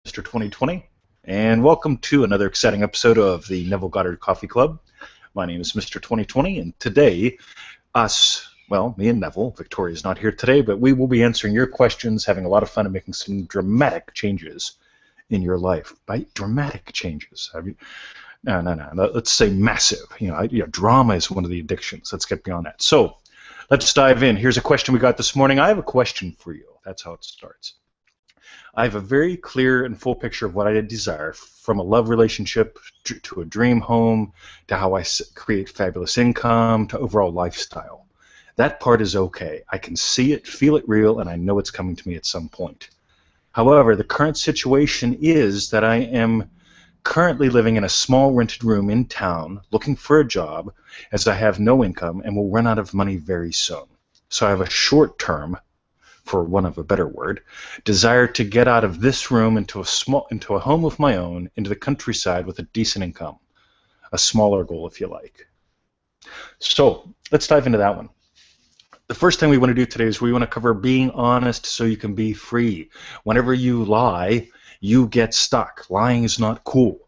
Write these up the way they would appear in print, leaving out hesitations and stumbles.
Mr. 2020, and welcome to another exciting episode of the Neville Goddard Coffee Club. My name is Mr. 2020, and today, me and Neville, Victoria's not here today, but we will be answering your questions, having a lot of fun, and making some dramatic changes in your life. By dramatic changes, no. Let's say massive. Drama is one of the addictions. Let's get beyond that. So, let's dive in. Here's a question we got this morning. I have a question for you. That's how it starts. I have a very clear and full picture of what I desire, from a love relationship to a dream home, to how I create fabulous income, to overall lifestyle. That part is okay. I can see it, feel it real, and I know it's coming to me at some point. However, the current situation is that I am currently living in a small rented room in town, looking for a job, as I have no income and will run out of money very soon. So I have a short term, for want of a better word, desire to get out of this room into a home of my own, into the countryside with a decent income. A smaller goal, if you like. So let's dive into that one. The first thing we want to do today is we want to cover being honest so you can be free. Whenever you lie, you get stuck. Lying is not cool.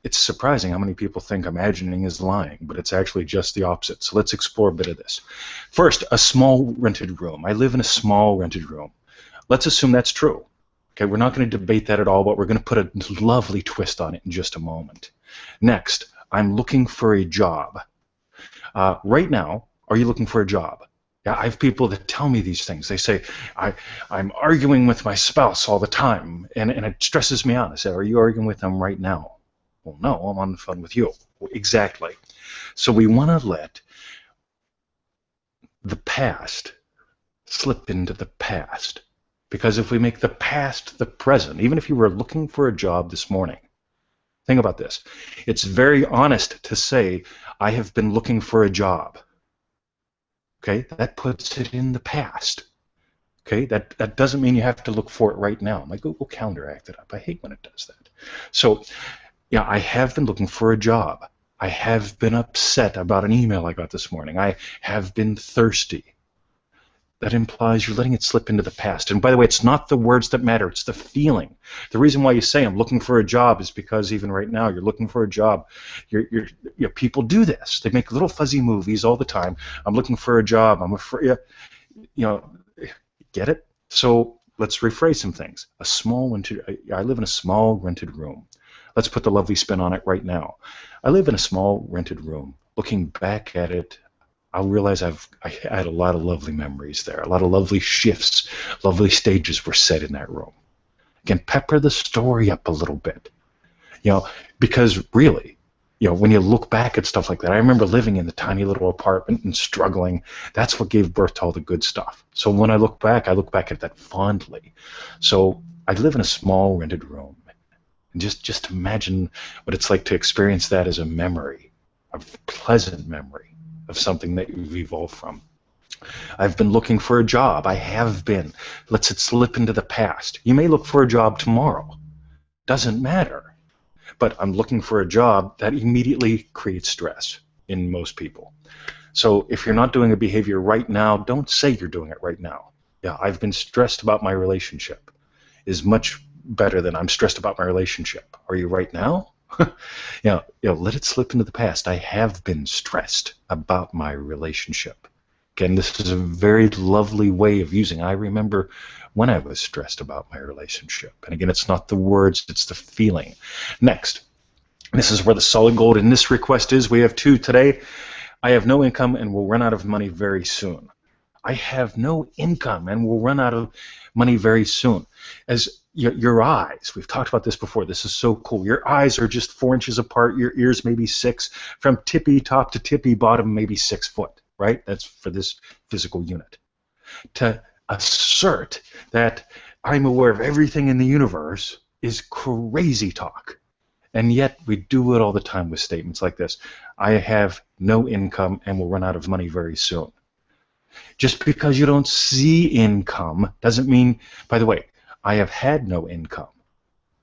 It's surprising how many people think imagining is lying, but it's actually just the opposite. So let's explore a bit of this. First, a small rented room. I live in a small rented room. Let's assume that's true. Okay, we're not going to debate that at all, but we're going to put a lovely twist on it in just a moment. Next, I'm looking for a job. Right now, are you looking for a job? Yeah, I have people that tell me these things. They say, I'm arguing with my spouse all the time, and it stresses me out. I say, are you arguing with them right now? Well, no, I'm on the phone with you. Exactly. So we want to let the past slip into the past. Because if we make the past the present, even if you were looking for a job this morning, think about this. It's very honest to say, I have been looking for a job. Okay, that puts it in the past. Okay, that doesn't mean you have to look for it right now. My Google Calendar acted up. I hate when it does that. So, yeah, I have been looking for a job. I have been upset about an email I got this morning. I have been thirsty. That implies you're letting it slip into the past. And by the way, it's not the words that matter. It's the feeling. The reason why you say I'm looking for a job is because even right now you're looking for a job. People do this. They make little fuzzy movies all the time. I'm looking for a job. I'm afraid. Get it? So let's rephrase some things. I live in a small rented room. Let's put the lovely spin on it right now. I live in a small rented room. Looking back at it, I'll realize I had a lot of lovely memories there. A lot of lovely shifts, lovely stages were set in that room. Again, pepper the story up a little bit. Because really, when you look back at stuff like that, I remember living in the tiny little apartment and struggling. That's what gave birth to all the good stuff. So when I look back at that fondly. So I live in a small rented room. And just imagine what it's like to experience that as a memory, a pleasant memory of something that you've evolved from. I've been looking for a job. I have been. Let's it slip into the past. You may look for a job tomorrow. Doesn't matter. But I'm looking for a job that immediately creates stress in most people. So if you're not doing a behavior right now, don't say you're doing it right now. Yeah, I've been stressed about my relationship is much better than I'm stressed about my relationship. Are you right now? Let it slip into the past. I have been stressed about my relationship. Again, this is a very lovely way of using. I remember when I was stressed about my relationship. And again, it's not the words, it's the feeling. Next, this is where the solid gold in this request is. We have two today. I have no income and will run out of money very soon. I have no income and will run out of money very soon. As your eyes, we've talked about this before, this is so cool. Your eyes are just 4 inches apart, your ears maybe 6, from tippy top to tippy bottom maybe 6 foot, right? That's for this physical unit. To assert that I'm aware of everything in the universe is crazy talk. And yet we do it all the time with statements like this. I have no income and will run out of money very soon. Just because you don't see income doesn't mean, by the way, I have had no income.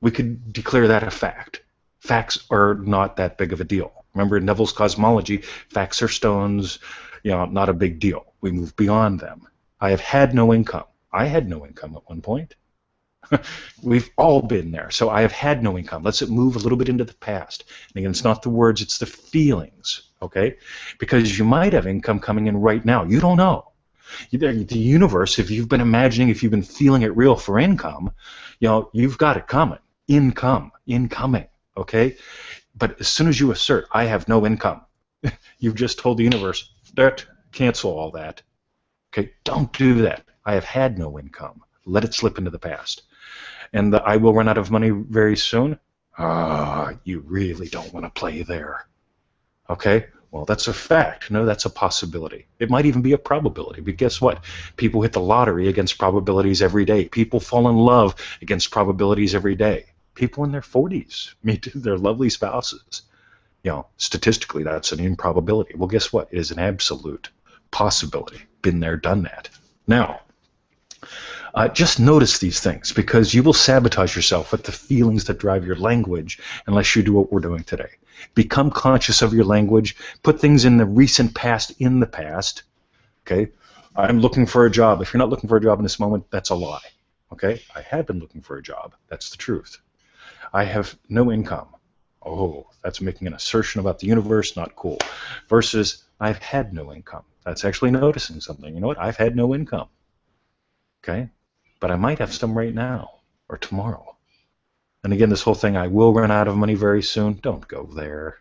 We could declare that a fact. Facts are not that big of a deal. Remember in Neville's cosmology, facts are stones, not a big deal. We move beyond them. I have had no income. I had no income at one point. We've all been there. So I have had no income. Let's move a little bit into the past. And again, it's not the words, it's the feelings, okay? Because you might have income coming in right now. You don't know. The universe, if you've been imagining, if you've been feeling it real for income, you've got it coming. Incoming, okay? But as soon as you assert, I have no income, you've just told the universe, cancel all that. Okay, don't do that. I have had no income. Let it slip into the past. And I will run out of money very soon. You really don't want to play there. Okay? Well, that's a fact. No, that's a possibility. It might even be a probability. But guess what? People hit the lottery against probabilities every day. People fall in love against probabilities every day. People in their 40s meet their lovely spouses. Statistically, that's an improbability. Well, guess what? It is an absolute possibility. Been there, done that. Now, just notice these things, because you will sabotage yourself with the feelings that drive your language unless you do what we're doing today. Become conscious of your language. Put things in the recent past in the past. Okay? I'm looking for a job. If you're not looking for a job in this moment, that's a lie. Okay? I have been looking for a job. That's the truth. I have no income. Oh, that's making an assertion about the universe. Not cool. Versus, I've had no income. That's actually noticing something. You know what? I've had no income. Okay? But I might have some right now or tomorrow. And again, this whole thing, I will run out of money very soon. Don't go there.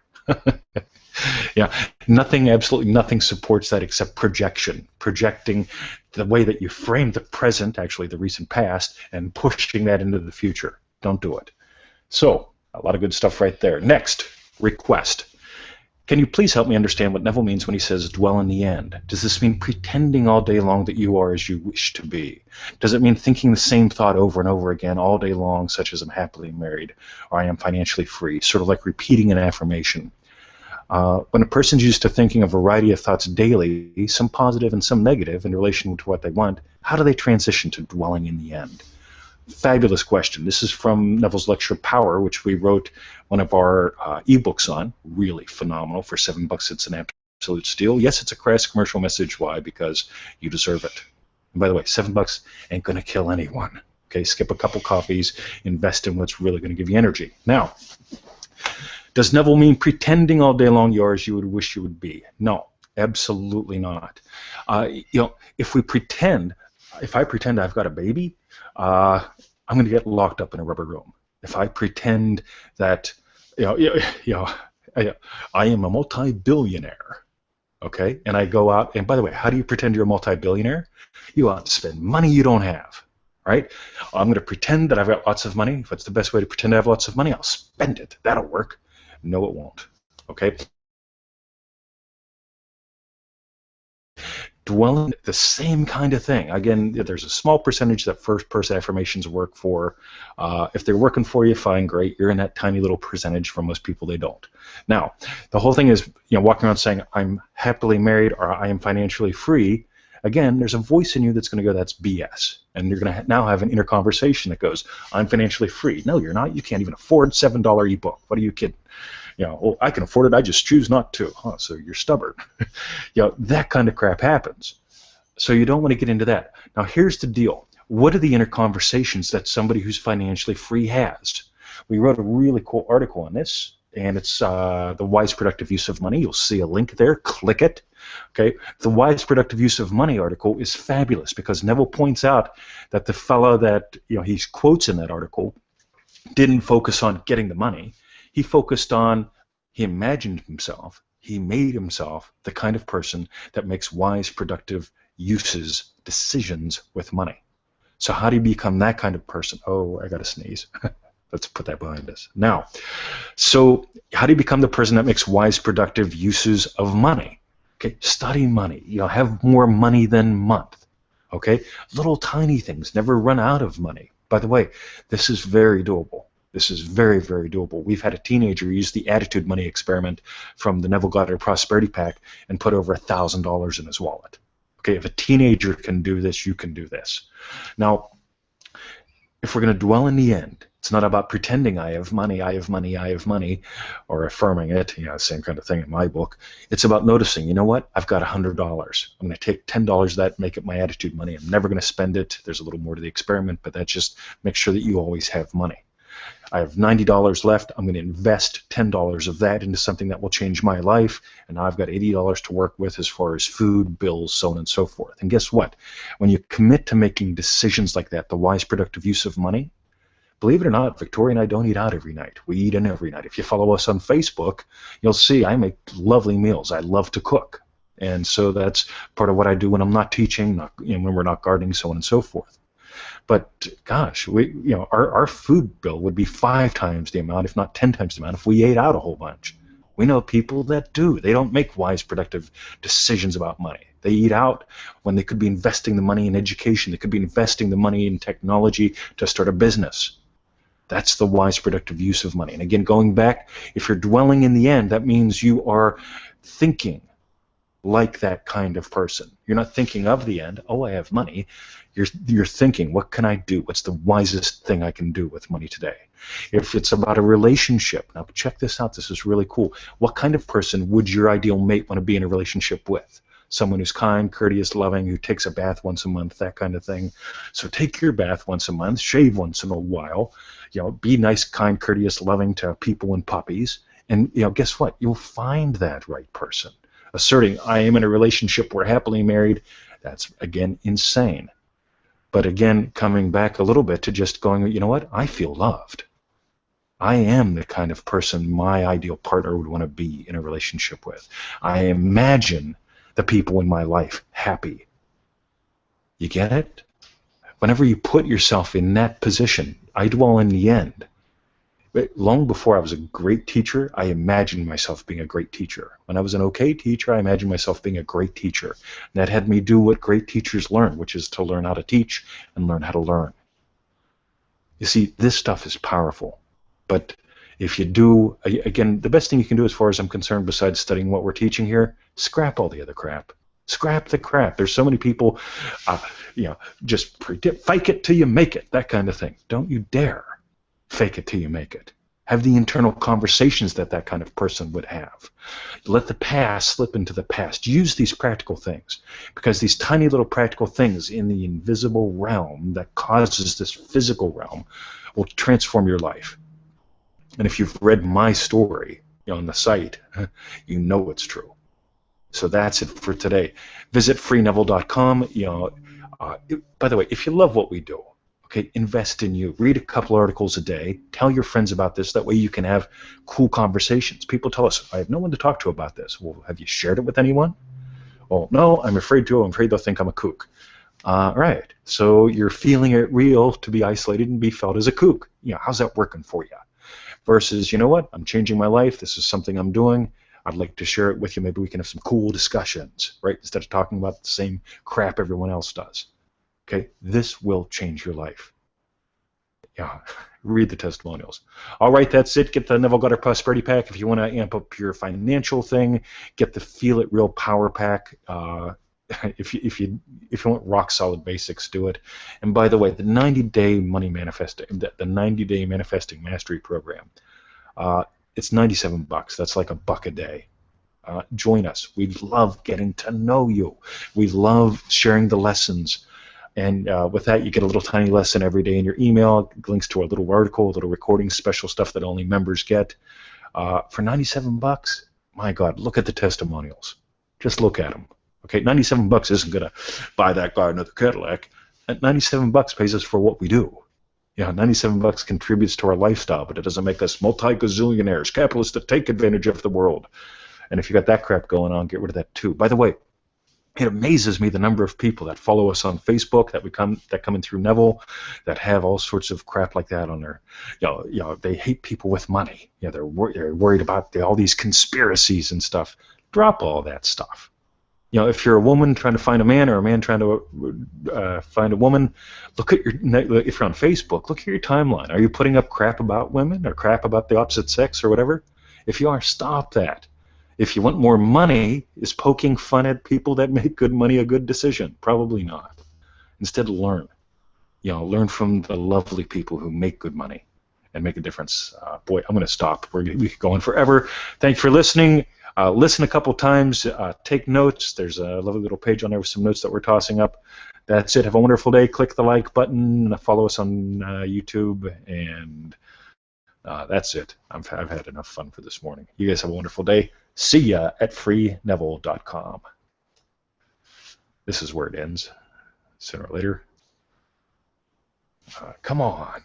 Nothing, absolutely nothing supports that except projection. Projecting the way that you frame the present, actually the recent past, and pushing that into the future. Don't do it. So, a lot of good stuff right there. Next, request. Can you please help me understand what Neville means when he says dwell in the end? Does this mean pretending all day long that you are as you wish to be? Does it mean thinking the same thought over and over again all day long, such as I'm happily married or I am financially free, sort of like repeating an affirmation? When a person's used to thinking a variety of thoughts daily, some positive and some negative in relation to what they want, how do they transition to dwelling in the end? Fabulous question. This is from Neville's lecture Power, which we wrote one of our ebooks on. Really phenomenal. For $7, it's an absolute steal. Yes, it's a crass commercial message. Why? Because you deserve it. And by the way, $7 ain't going to kill anyone. Okay, skip a couple coffees, invest in what's really going to give you energy. Now, does Neville mean pretending all day long you are as you would wish you would be? No, absolutely not. If we pretend, if I pretend I've got a baby, I'm going to get locked up in a rubber room. If I pretend that, I am a multi-billionaire, okay, and I go out, and by the way, how do you pretend you're a multi-billionaire? You go out and spend money you don't have, right? I'm going to pretend that I've got lots of money. If it's the best way to pretend I have lots of money, I'll spend it. That'll work. No, it won't, okay? Dwelling, the same kind of thing. Again, there's a small percentage that first-person affirmations work for. If they're working for you, fine, great. You're in that tiny little percentage. For most people, they don't. Now, the whole thing is, walking around saying, I'm happily married or I am financially free. Again, there's a voice in you that's going to go, that's BS. And you're going to now have an inner conversation that goes, I'm financially free. No, you're not. You can't even afford $7 ebook. What are you kidding? Oh, I can afford it, I just choose not to. Huh, so you're stubborn. That kind of crap happens. So you don't want to get into that. Now, here's the deal. What are the inner conversations that somebody who's financially free has? We wrote a really cool article on this, and it's the Wise Productive Use of Money. You'll see a link there. Click it. Okay. The Wise Productive Use of Money article is fabulous because Neville points out that the fellow that he quotes in that article didn't focus on getting the money. He focused on, he imagined himself, he made himself the kind of person that makes wise, productive decisions with money. So how do you become that kind of person? Oh, I got to sneeze. Let's put that behind us. Now, so how do you become the person that makes wise, productive uses of money? Okay, study money. Have more money than month. Okay, little tiny things. Never run out of money. By the way, this is very doable. This is very, very doable. We've had a teenager use the attitude money experiment from the Neville Goddard Prosperity Pack and put over $1,000 in his wallet. Okay, if a teenager can do this, you can do this. Now, if we're going to dwell in the end, It's not about pretending I have money, I have money, I have money, or affirming it. Same kind of thing in my book. It's about noticing, you know what? I've got $100. I'm going to take $10 of that, make it my attitude money. I'm never going to spend it. There's a little more to the experiment, but that just makes sure that you always have money. I have $90 left. I'm going to invest $10 of that into something that will change my life. And now I've got $80 to work with as far as food, bills, so on and so forth. And guess what? When you commit to making decisions like that, the wise, productive use of money, believe it or not, Victoria and I don't eat out every night. We eat in every night. If you follow us on Facebook, you'll see I make lovely meals. I love to cook. And so that's part of what I do when I'm not teaching, when we're not gardening, so on and so forth. But gosh, our food bill would be 5 times the amount, if not 10 times the amount, if we ate out a whole bunch. We know people that do. They don't make wise, productive decisions about money. They eat out when they could be investing the money in education. They could be investing the money in technology to start a business. That's the wise, productive use of money. And again, going back, if you're dwelling in the end, that means you are thinking like that kind of person. You're not thinking of the end, oh, I have money. You're thinking, what can I do? What's the wisest thing I can do with money today? If it's about a relationship, now check this out, this is really cool. What kind of person would your ideal mate want to be in a relationship with? Someone who's kind, courteous, loving, who takes a bath once a month, that kind of thing. So take your bath once a month, shave once in a while, be nice, kind, courteous, loving to people and puppies, and guess what? You'll find that right person. Asserting, I am in a relationship, we're happily married, that's, again, insane. But again, coming back a little bit to just going, you know what? I feel loved. I am the kind of person my ideal partner would want to be in a relationship with. I imagine the people in my life happy. You get it? Whenever you put yourself in that position, I dwell in the end. But long before I was a great teacher, I imagined myself being a great teacher. When I was an okay teacher, I imagined myself being a great teacher. And that had me do what great teachers learn, which is to learn how to teach and learn how to learn. You see, this stuff is powerful. But if you do, again, the best thing you can do as far as I'm concerned, besides studying what we're teaching here, scrap all the other crap. Scrap the crap. There's so many people, just fake it till you make it, that kind of thing. Don't you dare fake it till you make it. Have the internal conversations that kind of person would have. Let the past slip into the past. Use these practical things, because these tiny little practical things in the invisible realm that causes this physical realm will transform your life. And if you've read my story on the site, you know it's true. So that's it for today. Visit freeneville.com. By the way, if you love what we do, okay, invest in you. Read a couple articles a day. Tell your friends about this. That way you can have cool conversations. People tell us, I have no one to talk to about this. Well, have you shared it with anyone? Well, no, I'm afraid to. I'm afraid they'll think I'm a kook. Right. So you're feeling it real to be isolated and be felt as a kook. How's that working for you? Versus, you know what? I'm changing my life. This is something I'm doing. I'd like to share it with you. Maybe we can have some cool discussions, right? Instead of talking about the same crap everyone else does. Okay, this will change your life. Yeah, read the testimonials. All right, that's it. Get the Neville Goddard Prosperity Pack if you want to amp up your financial thing. Get the Feel It Real Power Pack. If you want rock solid basics, do it. And by the way, the 90-day money manifesting, the 90-day manifesting mastery program, it's $97. That's like $1 a day. Join us. We love getting to know you. We love sharing the lessons. And with that, you get a little tiny lesson every day in your email, links to a little article, a little recording, special stuff that only members get. For $97, my God, look at the testimonials. Just look at them. Okay, $97 isn't going to buy that guy another Cadillac. At $97 pays us for what we do. $97 contributes to our lifestyle, but it doesn't make us multi-gazillionaires, capitalists that take advantage of the world. And if you got that crap going on, get rid of that too. By the way, it amazes me the number of people that follow us on Facebook that come in through Neville that have all sorts of crap like that on their, they hate people with money. They're worried about all these conspiracies and stuff. Drop all that stuff. If you're a woman trying to find a man or a man trying to find a woman, if you're on Facebook, look at your timeline. Are you putting up crap about women or crap about the opposite sex or whatever? If you are, stop that. If you want more money, is poking fun at people that make good money a good decision? Probably not. Instead, learn. Learn from the lovely people who make good money. and make a difference. Boy, I'm going to stop. We could go on forever. Thank you for listening. Listen a couple times. Take notes. There's a lovely little page on there with some notes that we're tossing up. That's it. Have a wonderful day. Click the like button. Follow us on YouTube. And that's it. I've had enough fun for this morning. You guys have a wonderful day. See ya at freeneville.com. This is where it ends. Sooner or later. Come on.